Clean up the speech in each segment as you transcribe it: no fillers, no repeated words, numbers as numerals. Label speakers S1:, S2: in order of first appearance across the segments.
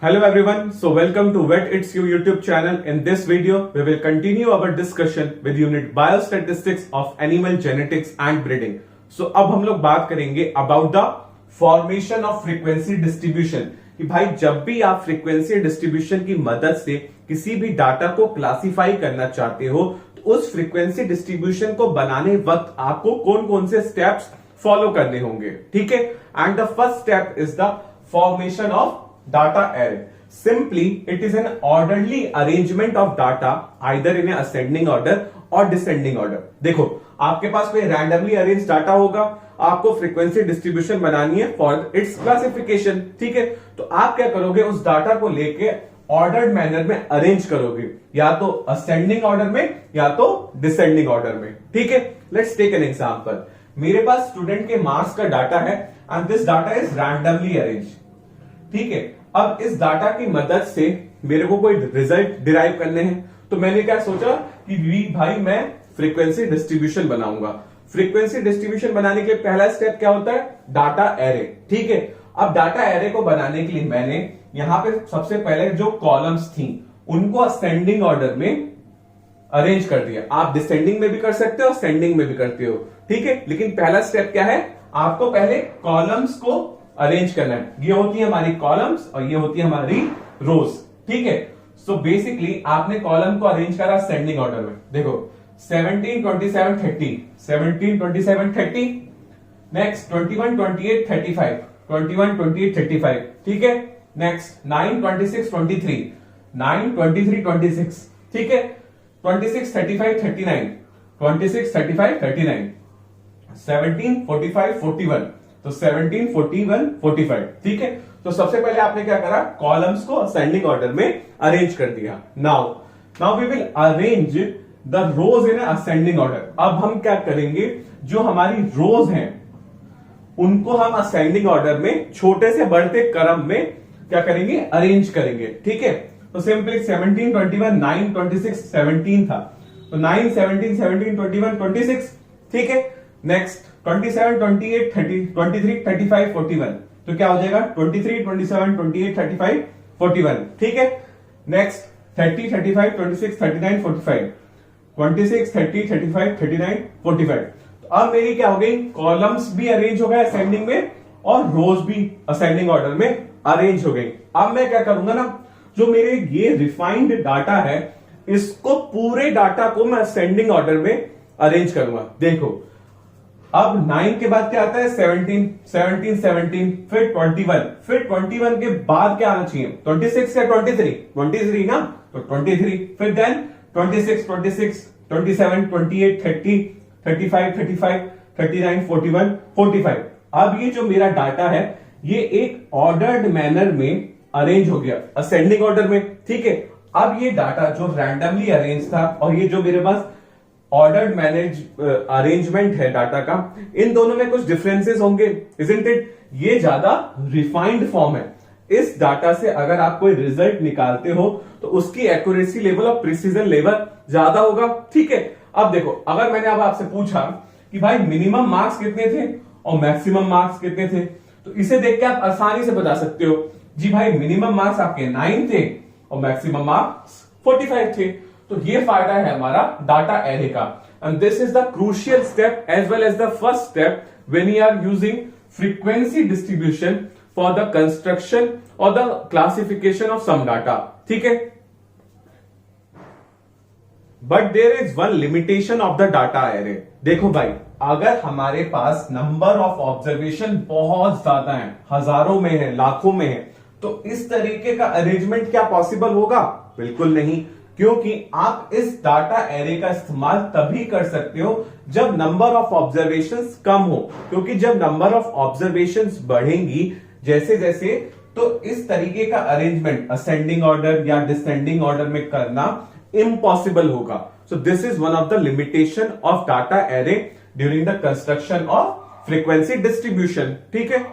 S1: Hello everyone, so welcome to Vet It's You YouTube channel. In this video, we will continue our discussion with unit Biostatistics of Animal Genetics and Breeding. So अब हम लोग बात करेंगे about the formation of frequency distribution कि भाई जब भी आप frequency distribution की मदद से किसी भी डाटा को क्लासिफाई करना चाहते हो तो उस frequency distribution को बनाने वक्त आपको कौन कौन से स्टेप्स फॉलो करने होंगे, ठीक है। And the first step is the formation of data array. Simply, it is an orderly arrangement of data either in a ascending order or descending order. देखो, आपके पास कोई randomly arranged data होगा, आपको frequency distribution बनानी है for its classification, ठीक है। तो आप क्या करोगे, उस डाटा को लेके ordered manner में अरेंज करोगे, या तो ascending order में या तो descending order में, ठीक है। Let's take an example. मेरे पास स्टूडेंट के मार्क्स का डाटा है and this data is randomly arranged, ठीक है। अब इस डाटा की मदद से मेरे को कोई रिजल्ट डिराइव करने हैं, तो मैंने क्या सोचा कि भाई मैं फ्रीक्वेंसी डिस्ट्रीब्यूशन बनाऊंगा। फ्रीक्वेंसी डिस्ट्रीब्यूशन बनाने के लिए पहला स्टेप क्या होता है, डाटा एरे, ठीक है। अब डाटा एरे को बनाने के लिए मैंने यहां पे सबसे पहले जो कॉलम्स थी उनको असेंडिंग ऑर्डर में अरेंज कर दिया। आप डिसेंडिंग में भी कर सकते हो, असेंडिंग में भी करते हो, ठीक है। लेकिन पहला स्टेप क्या है, आपको पहले कॉलम्स को अरेंज करना है। ये होती है हमारी कॉलम्स और ये होती है हमारी रोज, ठीक है। सो बेसिकली आपने कॉलम को अरेंज करा असेंडिंग ऑर्डर में। देखो 17, 27, 30, 17, 27, 30, नेक्स्ट 21, 28, 35, 21, 28, 35, ठीक है। नेक्स्ट 9, 26, 23, 9, 23, 26, ठीक है। 26, 35, 39, 26, 35, 39, 17, 45, 41, तो 17, 41, 45, ठीक है। तो सबसे पहले आपने क्या करा, कॉलम्स को असेंडिंग ऑर्डर में अरेंज कर दिया। Now we will arrange the rows in ascending order. अब हम क्या करेंगे, जो हमारी रोज हैं उनको हम असेंडिंग ऑर्डर में छोटे से बढ़ते क्रम में क्या करेंगे, अरेंज करेंगे, ठीक है। तो सिंपली 17, 21, 9, 26, 17 था, तो 9, 17, 17, 21, 26, ठीक है। नेक्स्ट 27, 28, 30, 23, 35, 41, तो क्या हो जाएगा 23, 27, 28, 35, 41, ठीक है। नेक्स्ट 30, 35, 26, 39, 45, 26, 30, 35, 39, 45। तो अब मेरी क्या हो गई, कॉलम्स भी अरेंज हो गए असेंडिंग में और रोज भी असेंडिंग ऑर्डर में अरेंज हो गई। अब मैं क्या करूंगा ना, जो मेरे ये रिफाइंड डाटा है इसको पूरे डाटा को मैं असेंडिंग ऑर्डर में अरेंज करूंगा। देखो अब 9 के बाद क्या आता है, 17, 17, 17, फिर 21, फिर 21 के बाद क्या आना चाहिए, 26 या 23, 23 ना, तो 23, फिर देन 26, 26, 27, 28, 30, 35, 35, 39, 41, 45। अब ये जो मेरा डाटा है ये एक ऑर्डर्ड मैनर में अरेंज हो गया असेंडिंग ऑर्डर में, ठीक है। अब ये डाटा जो रैंडमली अरेंज था और ये जो मेरे पास ऑर्डर्ड मैनेज अरेंजमेंट है डाटा का, इन दोनों में कुछ डिफरेंसेस होंगे, इजंट इट। ये ज्यादा रिफाइंड फॉर्म है। इस डाटा से अगर आप कोई रिजल्ट निकालते हो तो उसकी एक्यूरेसी लेवल और प्रिसीजन लेवल ज्यादा होगा, ठीक है। अब देखो, अगर मैंने अब आपसे पूछा कि भाई मिनिमम मार्क्स कितने थे और मैक्सिमम मार्क्स कितने थे, तो इसे देख के आप आसानी से बता सकते हो जी भाई मिनिमम मार्क्स आपके 9 थे और मैक्सिमम मार्क्स 45 थे। तो ये फायदा है हमारा डाटा एरे का। And this is the crucial step as well as the first step when you are using frequency distribution for the construction और the classification of some data, ठीक है। But there is one limitation of the data array. देखो भाई, अगर हमारे पास number of observation बहुत ज्यादा है, हजारों में है, लाखों में है, तो इस तरीके का अरेंजमेंट क्या पॉसिबल होगा, बिल्कुल नहीं। क्योंकि आप इस डाटा एरे का इस्तेमाल तभी कर सकते हो जब नंबर ऑफ ऑब्जर्वेशंस कम हो, क्योंकि जब नंबर ऑफ ऑब्जर्वेशंस बढ़ेंगी जैसे जैसे, तो इस तरीके का अरेंजमेंट असेंडिंग ऑर्डर या डिसेंडिंग ऑर्डर में करना इम्पॉसिबल होगा। सो this is one of the limitation of data array during the construction of frequency distribution, ठीक है।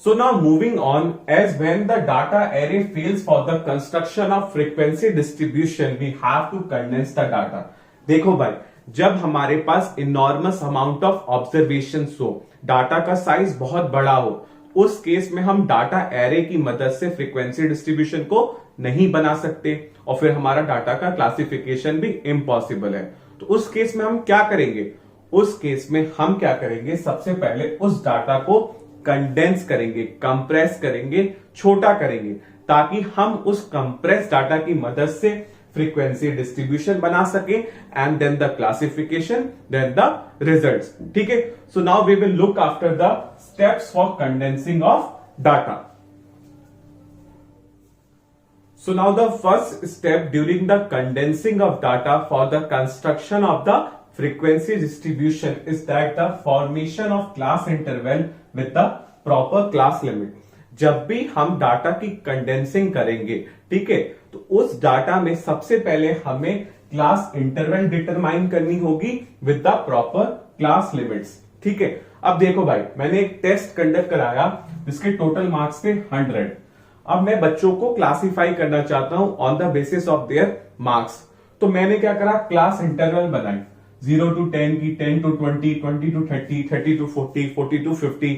S1: So now moving on, as when the data array fails for the construction of frequency distribution, we have to condense the data. देखो भाई, जब हमारे पास enormous amount of observation हो, data का size बहुत बड़ा हो, उस केस में हम डाटा एरे की मदद से फ्रीक्वेंसी डिस्ट्रीब्यूशन को नहीं बना सकते और फिर हमारा डाटा का क्लासिफिकेशन भी इम्पॉसिबल है। तो उस केस में हम क्या करेंगे, उस केस में हम क्या करेंगे, सबसे पहले उस डाटा को कंडेंस करेंगे, कंप्रेस करेंगे, छोटा करेंगे, ताकि हम उस कंप्रेस डाटा की मदद से फ्रीक्वेंसी डिस्ट्रीब्यूशन बना सके and then the classification, then the results. ठीक है, so now we will look after the steps for condensing of data. So now the first step during the condensing of data for the construction of the frequency distribution is that the formation of class interval with the proper class limit। जब भी हम data की condensing करेंगे, ठीक है, तो उस data में सबसे पहले हमें क्लास इंटरवल डिटरमाइन करनी होगी with the proper class limits. ठीक है, अब देखो भाई, मैंने एक टेस्ट कंडक्ट कराया जिसके टोटल मार्क्स थे 100। अब मैं बच्चों को क्लासिफाई करना चाहता हूं on the basis of their marks. तो मैंने क्या करा, क्लास इंटरवल बनाई 0 to 10 की, 10 to 20, 20 to 30, 30 to 40, 40 to 50,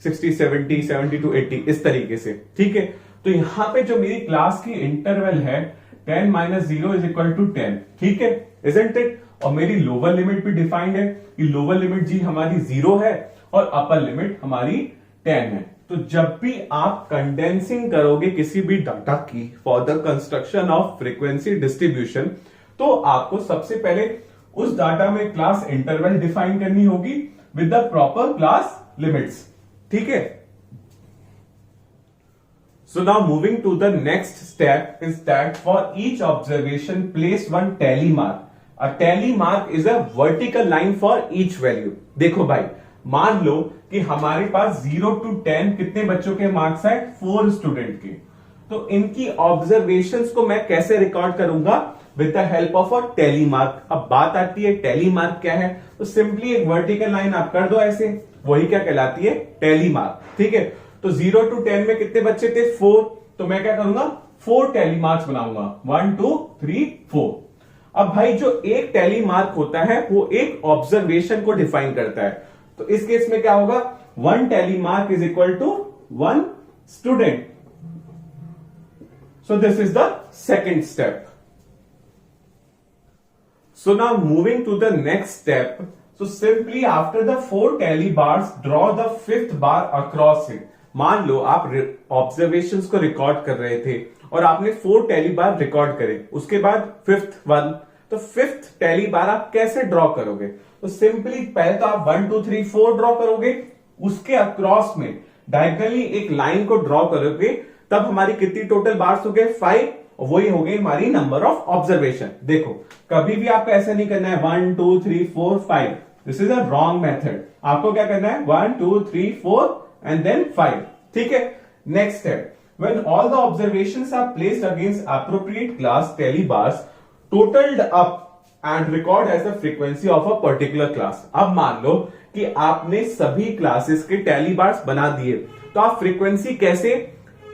S1: 60, 70, 70 to 80, इस तरीके से। ठीक है, तो यहां पे जो मेरी क्लास की इंटरवल है 10 - 0 = 10। ठीक है, इजंट इट? और मेरी लोअर लिमिट भी डिफाइंड है कि लोअर लिमिट जी हमारी 0 है और अपर लिमिट हमारी 10 है। तो जब भी आप कंडेंसिंग करोगे किसी भी डाटा की for the construction of frequency distribution, तो आपको सबसे पहले उस डाटा में क्लास इंटरवल डिफाइन करनी होगी with the proper class limits. ठीक है, so now moving to the next step is that for each observation place one tally mark. A tally mark is a vertical line for each value. देखो भाई, मान लो कि हमारे पास 0 to 10 कितने बच्चों के मार्क्स है, 4 स्टूडेंट के। तो इनकी ऑब्जर्वेशंस को मैं कैसे रिकॉर्ड करूंगा, with the help of a tally mark. अब बात आती है टैली मार्क क्या है, तो सिंपली एक वर्टिकल लाइन आप कर दो ऐसे, वही क्या कहलाती है, टैली मार्क। ठीक है, तो 0 to 10 में कितने बच्चे थे, 4। तो मैं क्या करूंगा, 4 टैली मार्क्स बनाऊंगा, 1 2 3 4। अब भाई जो एक टैली मार्क होता है वो एक ऑब्जर्वेशन को डिफाइन करता है। तो इस केस में क्या होगा, 1 tally mark is equal to 1 student. So this is the second step. So now moving to the next step, so simply after the 4 tally bars draw the 5th bar across it. मान लो आप observations को record कर रहे थे और आपने 4 tally बार record करे, उसके बाद 5th वन, तो 5th टैली बार आप कैसे ड्रॉ करोगे, तो सिंपली पहले तो आप 1 2 3 4 ड्रॉ करोगे, उसके अक्रॉस में डायगोनली एक लाइन को ड्रॉ करोगे, तब हमारी कितनी टोटल बार्स हो गए, 5, और वही हो गई हमारी नंबर ऑफ ऑब्जर्वेशन। देखो, कभी भी आपको ऐसा नहीं करना है 1 2 3 4 5, this is a wrong method. आपको क्या करना है, 1 2 3 4 एंड देन 5। ठीक है, next step, when all the observations are placed against appropriate class tally bars totalled up and record as the frequency of a particular class. अब मान लो कि आपने सभी क्लासेस के टैली बार्स बना दिए, तो आप फ्रीक्वेंसी कैसे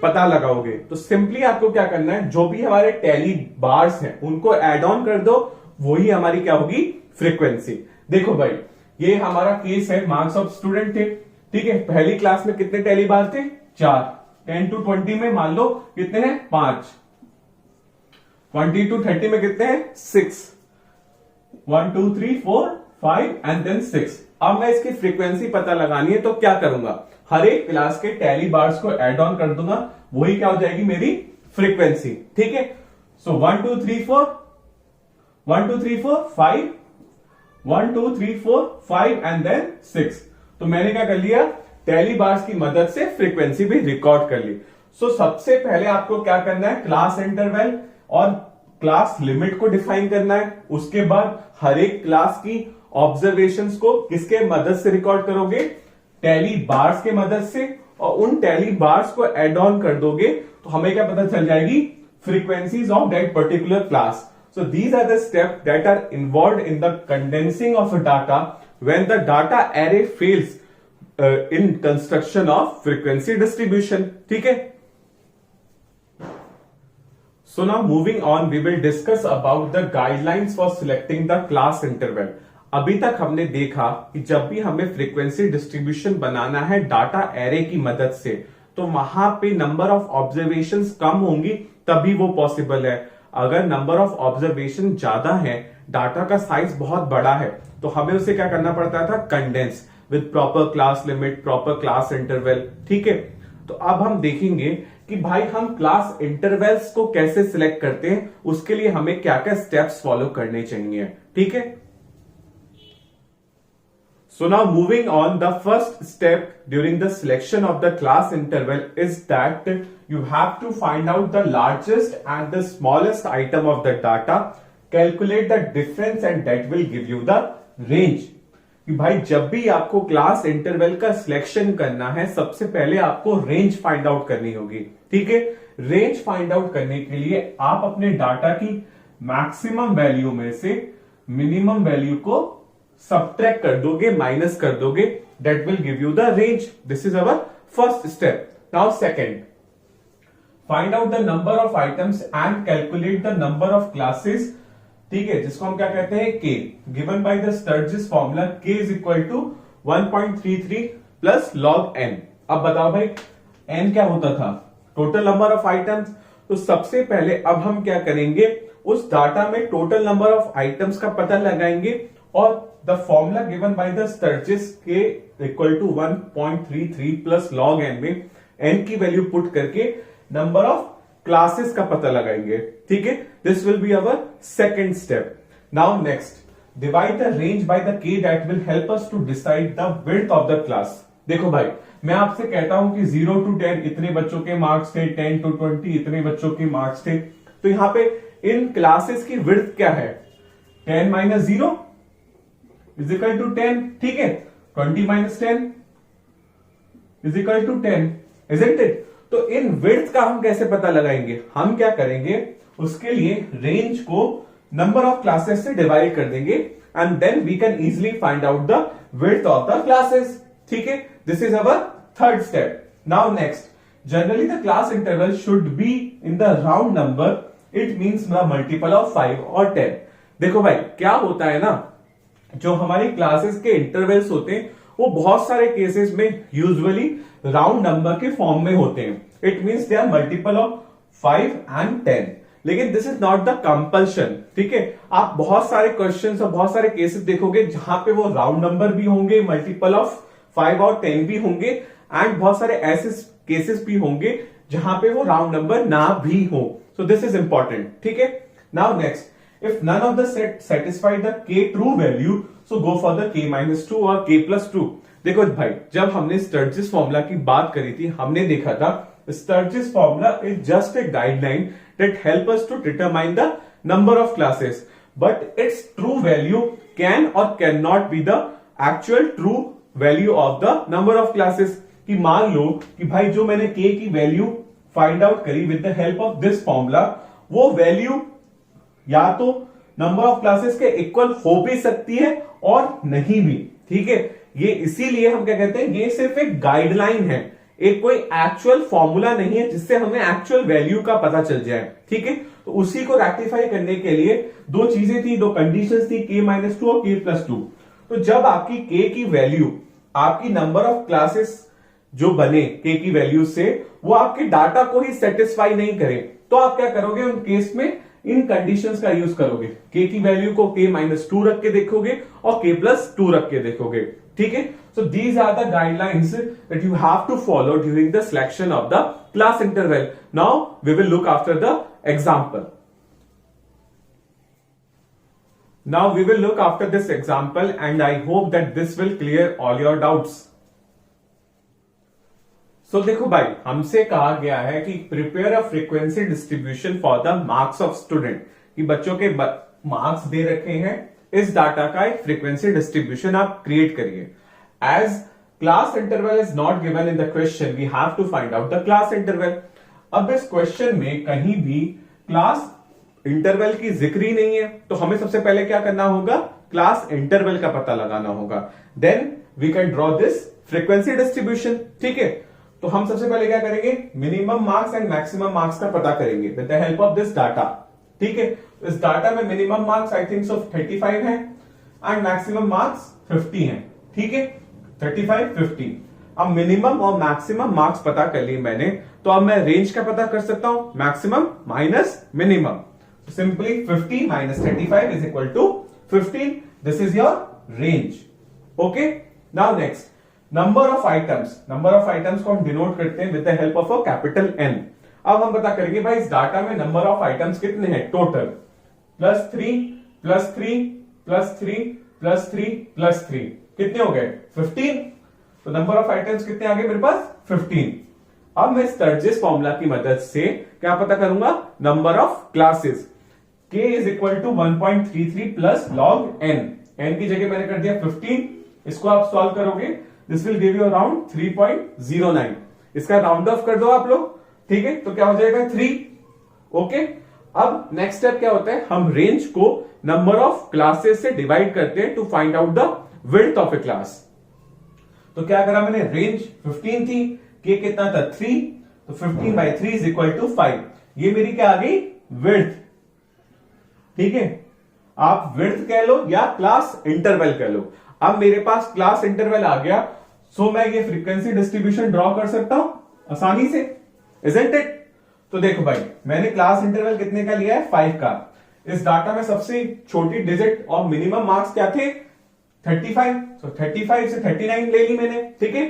S1: पता लगाओगे, तो सिंपली आपको क्या करना है, जो भी हमारे टैली बार्स हैं उनको एड ऑन कर दो, वही हमारी क्या होगी, फ्रीक्वेंसी। देखो भाई, ये हमारा केस है, मार्क्स ऑफ स्टूडेंट थे। ठीक है, पहली क्लास में कितने टैली बार थे, 4। 10 to 20 में मान लो कितने हैं, 5। 20 to 30 में कितने हैं, 6। 1 2 3 4 5 एंड देन 6। अब मैं इसकी फ्रीक्वेंसी पता लगानी है, तो क्या करूंगा, हर एक क्लास के टैली बार्स को एड ऑन कर दूंगा, वही क्या हो जाएगी, मेरी फ्रीक्वेंसी। ठीक है, सो 1 2 3 4 1 2 3 4 5 1 2 3 4 5 एंड देन 6। तो मैंने क्या कर लिया, टैली बार्स की मदद से फ्रीक्वेंसी भी रिकॉर्ड कर ली। सो सबसे पहले आपको क्या करना है, क्लास इंटरवल और क्लास लिमिट को डिफाइन करना है। उसके बाद हर एक क्लास की ऑब्जर्वेशंस को किसके मदद से रिकॉर्ड करोगे, टैली बार्स के मदद से, और उन टैली बार्स को एड ऑन कर दोगे तो हमें क्या पता चल जाएगी, frequencies of that particular class. So these are the steps that are involved in the condensing of data when the data array fails in construction of frequency distribution. ठीक है? So now moving on, we will discuss about the guidelines for selecting the class interval. अभी तक हमने देखा कि जब भी हमें फ्रीक्वेंसी डिस्ट्रीब्यूशन बनाना है डाटा एरे की मदद से, तो वहां पे नंबर ऑफ ऑब्जर्वेशंस कम होंगी तभी वो पॉसिबल है। अगर नंबर ऑफ ऑब्जर्वेशन ज्यादा है, डाटा का साइज बहुत बड़ा है, तो हमें उसे क्या करना पड़ता था, condense with proper class limit, proper class interval. ठीक है, तो अब हम देखेंगे कि भाई हम क्लास इंटरवल्स को कैसे सिलेक्ट करते हैं, उसके लिए हमें क्या क्या स्टेप्स फॉलो करने चाहिए। ठीक है, so now moving on, the first step during the selection of the class interval is that you have to find out the largest and the smallest item of the data, calculate the difference, and that will give you the range। कि भाई जब भी आपको class interval का selection करना है, सबसे पहले आपको रेंज फाइंड आउट करनी होगी। ठीक है, रेंज फाइंड आउट करने के लिए आप अपने डाटा की मैक्सिमम वैल्यू में से मिनिमम वैल्यू को सब्ट्रैक्ट कर दोगे, माइनस कर दोगे, that will give you the range. This is our first step. Now second, find out the number of items and calculate the number of classes. ठीक है, जिसको हम क्या कहते हैं, K, given by the Sturges formula, K is equal to 1.33 plus log N. अब बताओ भाई एन क्या होता था, टोटल नंबर ऑफ आइटम्स। तो सबसे पहले अब हम क्या करेंगे, उस डाटा में टोटल नंबर ऑफ आइटम्स का पता लगाएंगे और the formula given by the Sturges, K equal to 1.33 plus log n में एन की वैल्यू पुट करके नंबर ऑफ क्लासेस का पता लगाएंगे। ठीक है, this will be our second step. Now next, divide the range by the K that will help us to decide the width of the class. देखो भाई, मैं आपसे कहता हूं कि 0 to 10 इतने बच्चों के मार्क्स थे, 10 to 20 इतने बच्चों के मार्क्स थे, तो यहां पे इन क्लासेस की विड्थ क्या है, 10 - 0 इज इक्वल टू 10। ठीक है, 20 - 10 is equal to 10, isn't it. तो इन विड्थ का हम कैसे पता लगाएंगे, हम क्या करेंगे, उसके लिए रेंज को नंबर ऑफ क्लासेस से डिवाइड कर देंगे and then we can easily find out the width of the classes. ठीक है, this is our third step. Now next, generally the class interval should be in the round number, it means the multiple of 5 और 10। देखो भाई क्या होता है ना, जो हमारी क्लासेस के इंटरवल्स होते हैं वो बहुत सारे केसेस में यूजुअली राउंड नंबर के फॉर्म में होते हैं। It means they are multiple of 5 and 10, लेकिन this is not the compulsion. ठीक है, आप बहुत सारे क्वेश्चंस और बहुत सारे केसेस देखोगे जहां पे वो राउंड नंबर भी होंगे, मल्टीपल ऑफ 5 और 10 भी होंगे, एंड बहुत सारे ऐसे केसेस भी होंगे जहां पे वो राउंड नंबर ना भी हो। सो दिस इज इंपॉर्टेंट। ठीक है, now next, if none of the set satisfy the k true value, so go for the k - 2 और k + 2। देखो भाई, जब हमने स्टर्जिस फॉर्मूला की बात करी थी, हमने देखा था Sturges formula is just a guideline that help us to determine the number of classes, but its true value can और can not be the actual true value of the number of classes. कि मान लो कि भाई जो मैंने k की value find out करी with the help of this formula, वो वैल्यू या तो नंबर ऑफ क्लासेस के इक्वल हो भी सकती है और नहीं भी। ठीक है, ये इसीलिए हम क्या कहते हैं, ये सिर्फ एक गाइडलाइन है, एक कोई एक्चुअल फॉर्मूला नहीं है जिससे हमें एक्चुअल वैल्यू का पता चल जाए। ठीक है, तो उसी को रेक्टिफाई करने के लिए दो चीजें थी, दो कंडीशंस थी, k - 2 और k + 2। तो जब आपकी k की वैल्यू आपकी नंबर ऑफ क्लासेस जो बने k की वैल्यू से, वो आपके डाटा को ही सेटिस्फाई नहीं करे, तो आप क्या करोगे, उन केस में इन कंडीशंस का यूज करोगे, k की वैल्यू को k - 2 रख के देखोगे और k + 2 रख के देखोगे। ठीक है, so these are the guidelines that you have to follow during the selection of the class interval. Now we will look after the example. Now we will look after this example and I hope that this will clear all your doubts. So देखो भाई, हमसे कहा गया है कि prepare a frequency distribution for the marks of student, कि बच्चों के मार्क्स दे रखे हैं, इस डाटा का एक फ्रीक्वेंसी डिस्ट्रीब्यूशन आप क्रिएट करिए। As class interval is not given in the question, we have to find out the class interval. अब इस क्वेश्चन में कहीं भी क्लास इंटरवल की जिक्र ही नहीं है, तो हमें सबसे पहले क्या करना होगा, क्लास इंटरवल का पता लगाना होगा। Then we can draw this frequency distribution. ठीक है, तो हम सबसे पहले क्या करेंगे, minimum marks and maximum marks का पता करेंगे with the help of this data. ठीक है, इस डाटा में minimum marks I think so 35 है एंड मैक्सिमम मार्क्स 50 हैं, ठीक है, 35, 50। अब मिनिमम और मैक्सिमम मार्क्स पता कर लिए मैंने, तो अब मैं रेंज का पता कर सकता हूं, maximum minus minimum. Simply 50 minus 35 is equal to 15। This is your range. Okay, now next, number of items. Number of items को हम डिनोट करते हैं with the help of a capital N. अब हम पता करेंगे भाई इस डाटा में नंबर ऑफ आइटम्स कितने हैं टोटल, +3 +3 +3 +3 +3, कितने हो गए 15। तो नंबर ऑफ आइटम्स कितने आ गए मेरे पास 15। अब मैं स्टर्जेस फॉर्मूला की मदद से क्या पता करूंगा, number of classes. k is equal to 1.33 plus log n। n की जगह मैंने कर दिया 15। इसको आप सॉल्व करोगे, this will give you around 3.09। इसका राउंड ऑफ कर दो आप लोग, ठीक है, तो क्या हो जाएगा 3। ओके, अब नेक्स्ट स्टेप क्या होता है, हम रेंज को नंबर ऑफ क्लासेस से डिवाइड करते हैं to find out the width of a class. तो क्या करा मैंने, रेंज 15 थी, k कितना था 3, तो 15/3 इज इक्वल टू 5। ये मेरी क्या आ गई विड्थ, ठीक है, आप विड्थ कह लो या क्लास इंटरवल कह लो। अब मेरे पास क्लास इंटरवल आ गया, सो मैं ये फ्रीक्वेंसी डिस्ट्रीब्यूशन ड्रॉ कर सकता हूं आसानी से, इजंट इट। तो देखो भाई, मैंने क्लास इंटरवल कितने का लिया है 5 का। इस डाटा में सबसे छोटी डिजिट और मिनिमम मार्क्स क्या थे 35, तो 35 से 39 ले ली मैंने, ठीक है,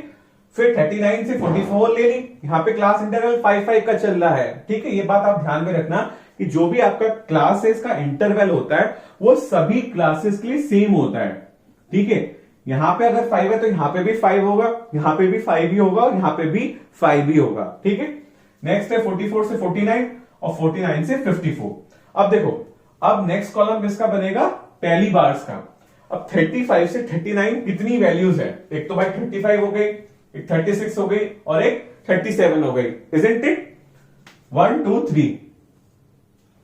S1: फिर 39 से 44 ले ली। यहां पे क्लास इंटरवल 5 का चल रहा है, ठीक है। ये बात आप ध्यान में रखना कि जो भी आपका क्लासेस का इंटरवल होता है वो सभी क्लासेस के लिए सेम होता है, ठीक है। यहां पे अगर 5 है तो यहां पे भी 5 होगा, यहां पे भी 5 ही होगा, यहां पे भी 5 ही होगा, ठीक है। नेक्स्ट है 44 से 49 और 49 से 54। अब देखो, अब नेक्स्ट कॉलम किसका बनेगा, टैली बार्स का। अब 35 से 39 कितनी वैल्यूज है, एक तो भाई 35 हो गई, एक 36 हो गई और एक 37 हो गई, इजंट इट, 1 2 3,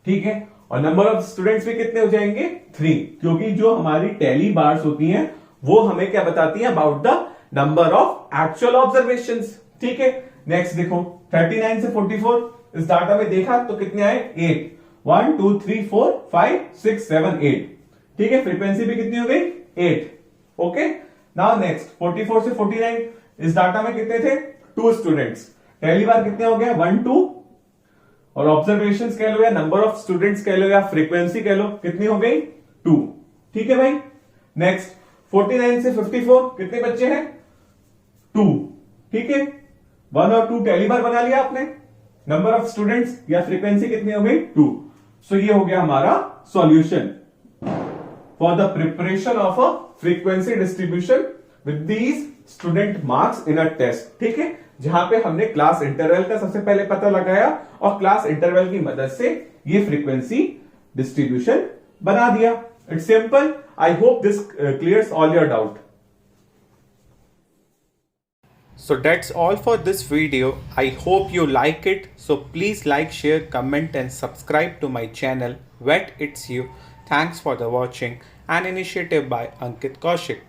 S1: ठीक है। और नंबर ऑफ स्टूडेंट्स भी कितने हो जाएंगे 3, क्योंकि जो हमारी टैली बार्स होती हैं वो हमें क्या बताती हैं about the number of actual observations, ठीक है। नेक्स्ट देखो 39 से 44, इस डाटा में देखा तो कितने आए 8, 1 2 3 4 5 6 7 8, ठीक है। फ्रीक्वेंसी भी कितनी हो गई 8, ओके। नाउ नेक्स्ट 44 से 49, इस डाटा में कितने थे 2 स्टूडेंट्स, पहली बार कितने हो गया 1 2, और ऑब्जर्वेशंस कह लो या नंबर ऑफ स्टूडेंट्स कह लो या फ्रीक्वेंसी कह लो, कितनी हो गई 2, ठीक है भाई। नेक्स्ट 49 से 54 कितने बच्चे हैं 2, ठीक है। 1 और 2 पहली बार बना लिया आपने, नंबर ऑफ स्टूडेंट्स या फ्रीक्वेंसी कितनी हो गई 2। सो ये हो गया हमारा solution for the preparation of a frequency distribution with these student marks in a test, ठीक है। जहां पे हमने क्लास इंटरवल का सबसे पहले पता लगाया और क्लास इंटरवल की मदद से ये फ्रीक्वेंसी डिस्ट्रीब्यूशन बना दिया। It's simple. I hope this clears all your doubt.
S2: So that's all for this video. I hope you like it. So please like, share, comment and subscribe to my channel Vet It's You. Thanks for the watching. An initiative by Ankit Kaushik.